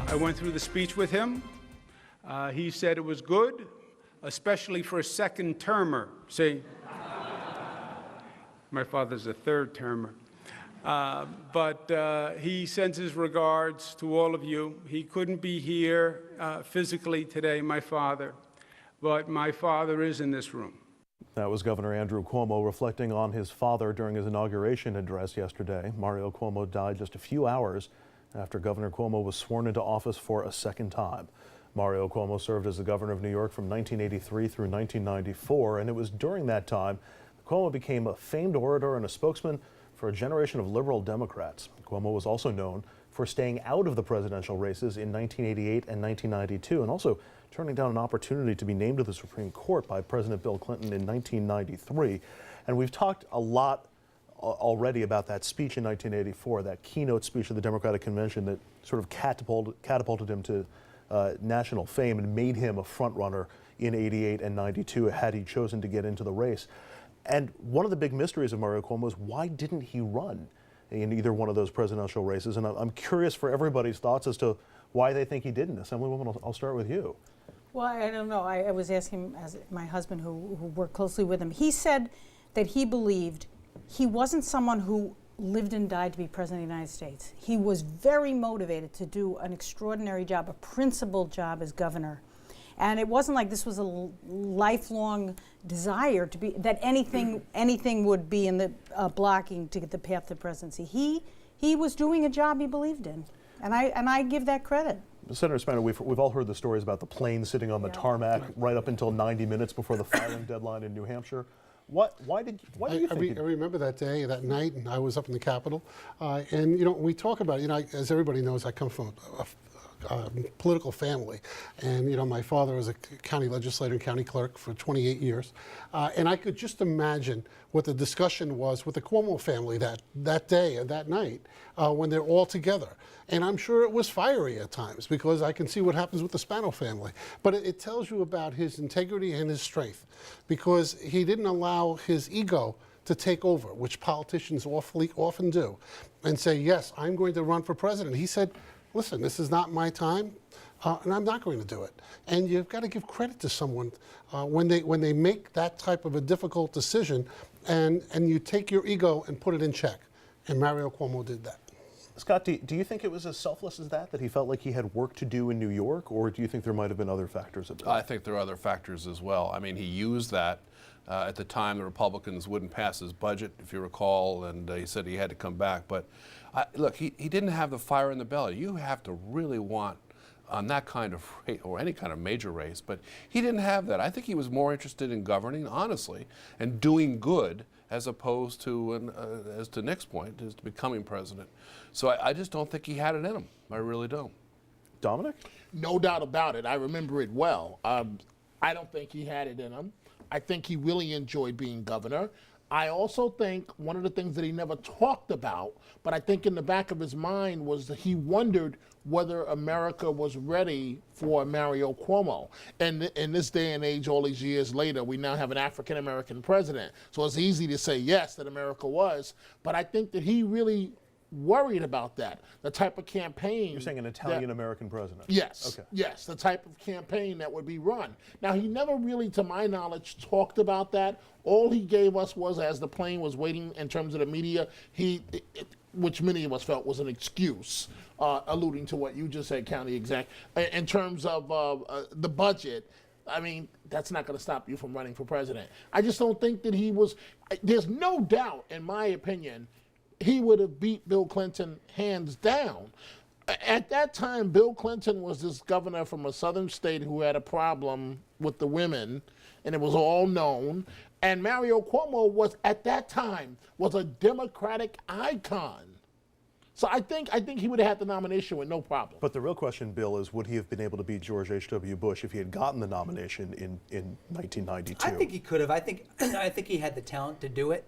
I went through the speech with him. He said it was good, especially for a second-termer. See, my father's a third-termer. But he sends his regards to all of you. He couldn't be here physically today, my father, but my father is in this room. That was Governor Andrew Cuomo reflecting on his father during his inauguration address yesterday. Mario Cuomo died just a few hours after Governor Cuomo was sworn into office for a second time. Mario Cuomo served as the governor of New York from 1983 through 1994, and it was during that time that Cuomo became a famed orator and a spokesman for a generation of liberal Democrats. Cuomo was also known for staying out of the presidential races in 1988 and 1992, and also turning down an opportunity to be named to the Supreme Court by President Bill Clinton in 1993. And we've talked a lot already about that speech in 1984, that keynote speech of the Democratic Convention that sort of catapulted him to national fame and made him a front runner in 88 and 92 had he chosen to get into the race. And one of the big mysteries of Mario Cuomo is why didn't he run in either one of those presidential races? And I'm curious for everybody's thoughts as to why they think he didn't. Assemblywoman, I'll start with you. Well, I don't know. I was asking as my husband who worked closely with him. He said that he believed he wasn't someone who lived and died to be president of the United States. He was very motivated to do an extraordinary job, a principled job as governor. And it wasn't like this was a lifelong desire to be, that anything would be in the blocking to get the path to presidency. He was doing a job he believed in, and I give that credit. Senator Spano, we've all heard the stories about the plane sitting on the tarmac right up until 90 minutes before the filing deadline in New Hampshire. Why do you think? I remember that day, that night, and I was up in the Capitol, and we talk about it. As everybody knows, I come from a political family, and my father was a county legislator and county clerk for 28 years, and I could just imagine what the discussion was with the Cuomo family that day and that night when they're all together. And I'm sure it was fiery at times because I can see what happens with the Spano family. But it tells you about his integrity and his strength, because he didn't allow his ego to take over, which politicians often do, and say, yes, I'm going to run for president. He said, listen, this is not my time, and I'm not going to do it. And you've got to give credit to someone when they make that type of a difficult decision, and you take your ego and put it in check. And Mario Cuomo did that. Scott, do you think it was as selfless as that he felt like he had work to do in New York, or do you think there might have been other factors at play? I think there are other factors as well. I mean, he used that. At the time, the Republicans wouldn't pass his budget, if you recall, and he said he had to come back. But look, he didn't have the fire in the belly. You have to really want on that kind of race, or any kind of major race, but he didn't have that. I think he was more interested in governing, honestly, and doing good, as opposed to, as to Nick's point, is becoming president. So I just don't think he had it in him. I really don't. Dominic? No doubt about it. I remember it well. I don't think he had it in him. I think he really enjoyed being governor. I also think one of the things that he never talked about, but I think in the back of his mind, was that he wondered whether America was ready for Mario Cuomo. And in this day and age, all these years later, we now have an African-American president. So it's easy to say yes, that America was, but I think that he really worried about that, the type of campaign. You're saying an Italian-American president? Yes, okay. Yes, the type of campaign that would be run. Now, he never really, to my knowledge, talked about that. All he gave us was, as the plane was waiting in terms of the media, which many of us felt was an excuse, alluding to what you just said, County Exec, in terms of the budget. I mean, that's not going to stop you from running for president. I just don't think that he was, there's no doubt, in my opinion, he would have beat Bill Clinton hands down. At that time, Bill Clinton was this governor from a southern state who had a problem with the women, and it was all known. And Mario Cuomo was, at that time, was a Democratic icon. So I think he would have had the nomination with no problem. But the real question, Bill, is would he have been able to beat George H.W. Bush if he had gotten the nomination in 1992? I think he could have. I think he had the talent to do it.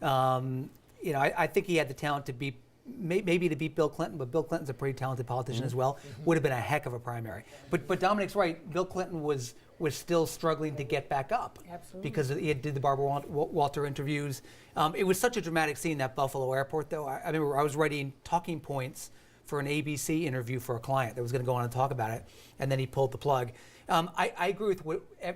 I think he had the talent to beat, maybe to beat Bill Clinton, but Bill Clinton's a pretty talented politician as well. Would have been a heck of a primary. But Dominic's right. Bill Clinton was still struggling to get back up. Absolutely. Because he did the Barbara Walter interviews. It was such a dramatic scene at Buffalo Airport, though. I remember I was writing talking points for an ABC interview for a client that was going to go on and talk about it, and then he pulled the plug. I agree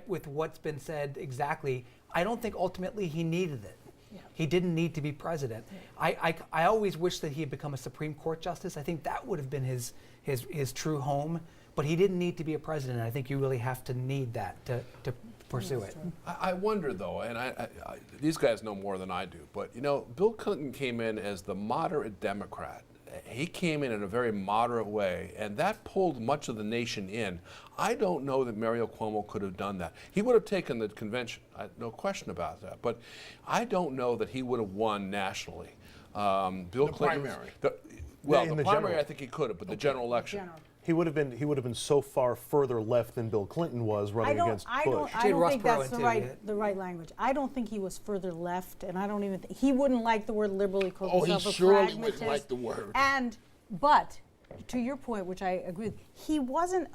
with what's been said exactly. I don't think ultimately he needed it. Yeah. He didn't need to be president. Yeah. I always wish that he had become a Supreme Court justice. I think that would have been his true home. But he didn't need to be a president. I think you really have to need that to pursue it. I wonder, though, and these guys know more than I do, but, you know, Bill Clinton came in as the moderate Democrat. He came in a very moderate way, and that pulled much of the nation in. I don't know that Mario Cuomo could have done that. He would have taken the convention, no question about that, but I don't know that he would have won nationally. Bill Clinton, primary. the primary, general. I think he could have, but the general election. He would have been so far further left than Bill Clinton was running against Bush. I don't think that's the right language. I don't think he was further left, and I don't even think he wouldn't like the word liberal. He called himself a pragmatist. He wouldn't like the word. But to your point, which I agree with, he wasn't.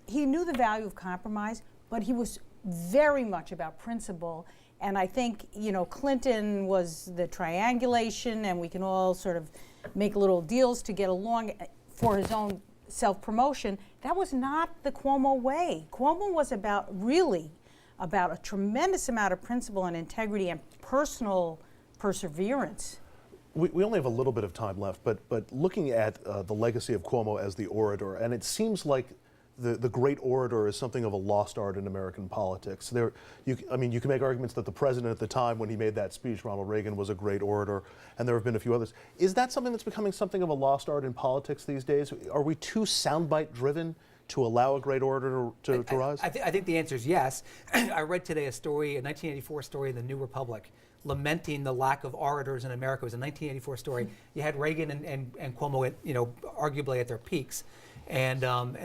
He knew the value of compromise, but he was very much about principle. And I think, you know, Clinton was the triangulation, and we can all sort of make little deals to get along for his own self-promotion. That was not the Cuomo way. Cuomo was about a tremendous amount of principle and integrity and personal perseverance. We only have a little bit of time left, but looking at the legacy of Cuomo as the orator, and it seems like the great orator is something of a lost art in American politics. You can make arguments that the president at the time when he made that speech, Ronald Reagan, was a great orator, and there have been a few others. Is that something that's becoming something of a lost art in politics these days? Are we too soundbite driven to allow a great orator to rise? I think the answer is yes. I read today a 1984 story in the New Republic, lamenting the lack of orators in America. It was a 1984 story. You had Reagan and Cuomo at, arguably at their peaks. And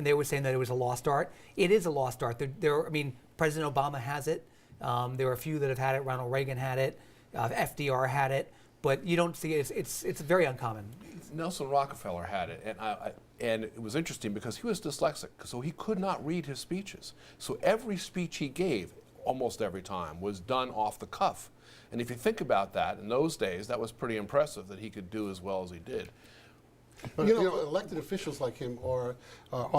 they were saying that it was a lost art. It is a lost art. President Obama has it. There are a few that have had it. Ronald Reagan had it. FDR had it. But you don't see it. It's very uncommon. Nelson Rockefeller had it, and it was interesting because he was dyslexic, so he could not read his speeches. So every speech he gave, almost every time, was done off the cuff. And if you think about that, in those days, that was pretty impressive that he could do as well as he did. But, elected officials like him are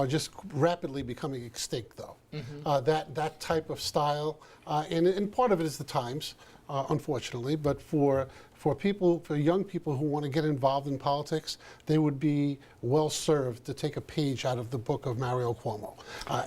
just rapidly becoming extinct, though. Mm-hmm. That type of style, and part of it is the times, unfortunately. But for young people who want to get involved in politics, they would be well served to take a page out of the book of Mario Cuomo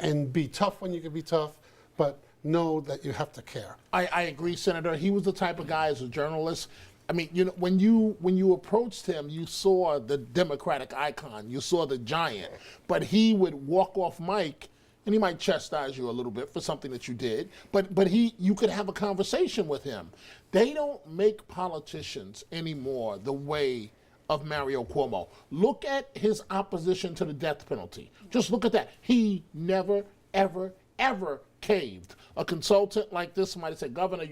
and be tough when you can be tough, but know that you have to care. I agree, Senator. He was the type of guy as a journalist. I mean, when you approached him, you saw the Democratic icon, you saw the giant, but he would walk off mic, and he might chastise you a little bit for something that you did, but you could have a conversation with him. They don't make politicians anymore the way of Mario Cuomo. Look at his opposition to the death penalty. Just look at that. He never, ever, ever caved. A consultant like this might have said, Governor,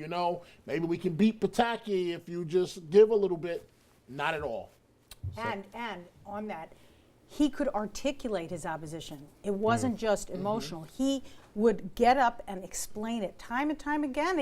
maybe we can beat Pataki if you just give a little bit. Not at all. And on that, he could articulate his opposition. It wasn't just emotional. Mm-hmm. He would get up and explain it time and time again,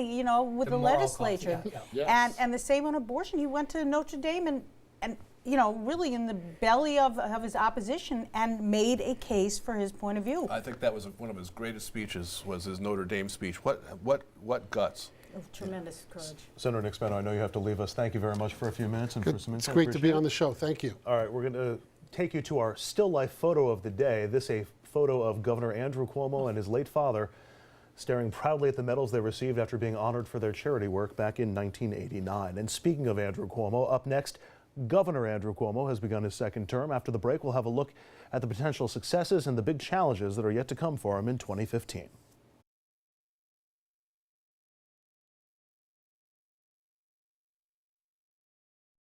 with the legislature. Cost, yeah. Yes. And the same on abortion. He went to Notre Dame and really in the belly of his opposition and made a case for his point of view. I think that was one of his greatest speeches, was his Notre Dame speech. What guts. Tremendous courage. Senator Nick Spano, I know you have to leave us. Thank you very much for a few minutes and for some insight. It's great to be on the show. Thank you. All right, we're going to take you to our still life photo of the day. This is a photo of Governor Andrew Cuomo and his late father staring proudly at the medals they received after being honored for their charity work back in 1989. And speaking of Andrew Cuomo, up next, Governor Andrew Cuomo has begun his second term. After the break, we'll have a look at the potential successes and the big challenges that are yet to come for him in 2015.